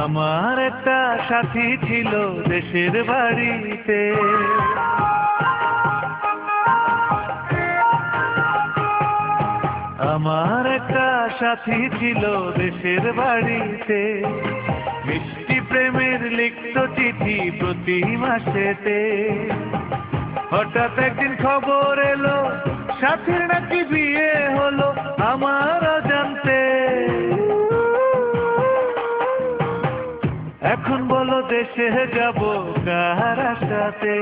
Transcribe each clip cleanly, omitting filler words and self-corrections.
আমার একটা সাথী ছিল দেশের বাড়িতে, আমার একটা সাথী ছিল দেশের বাড়িতে, মিষ্টি প্রেমের লিখিত চিঠি প্রতি মাসেতে। হঠাৎ একদিন খবর এলো সাথীর নাকি বিয়ে হলো আমার অজান্তে। এখন বলো দেশে যাব কার সাথে,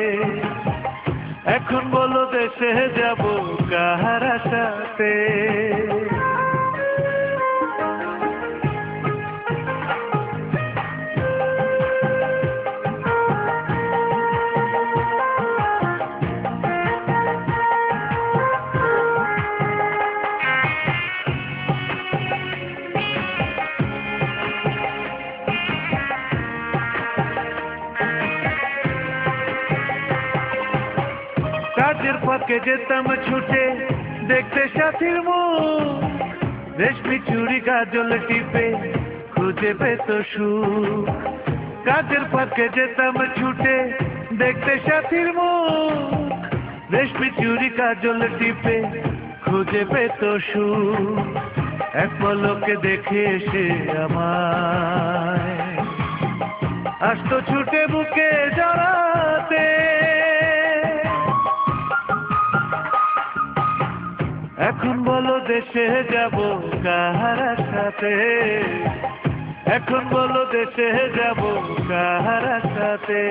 এখন বলো দেশে যাব কার সাথে। কাজের ফাঁকে যেতাম ছুটে দেখতে সাথীর মুখ, রেশমি চুড়ি কাজল টিপে খুঁজে পেত সুখ। কাজের ফাঁকে যেতাম ছুটে দেখতে সাথীর মুখ, রেশমি চুড়ি কাজল টিপে খুঁজে পেত সুখ। এক পলকে দেখে এসে আমায় আসতো ছুটে বুকে জড়াতে। এখন বলো দেশে যাব কার সাথে, এখন বলো দেশে যাব কার সাথে।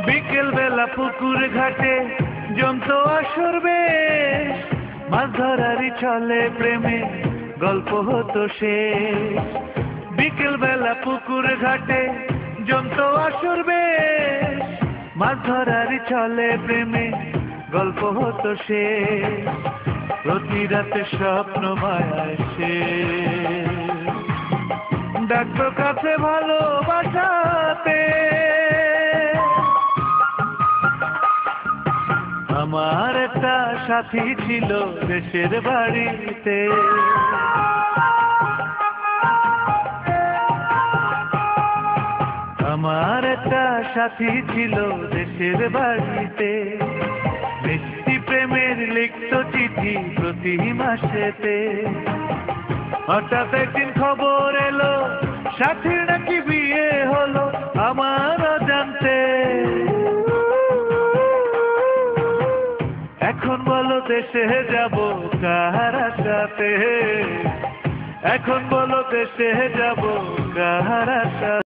বিকেল বেলা পুকুর ঘাটে জমতো আসর বেশ, মাছ ধরারই চলে প্রেমে গল্প হতো শেষ। বিকেল বেলা পুকুর ঘাটে জমতো আসর বেশ, মাছ ধরারই চলে প্রেমে গল্প হতো শেষ। প্রতি রাতে স্বপ্ন মায়ায় শেষ, ডাক্তার কাছে ভালোবাসাতে। আমার একটা সাথী ছিল দেশের বাড়িতে, আমার একটা সাথী ছিল দেশের বাড়িতে, মিষ্টি প্রেমের লিখিত চিঠি প্রতি মাসেতে। হঠাৎ একদিন খবর এলো সাথীর নাকি বিয়ে হলো আমার অজান্তে। এখন বলো দেশে যাব কার সাথে, এখন বলো দেশে যাব কার সাথে।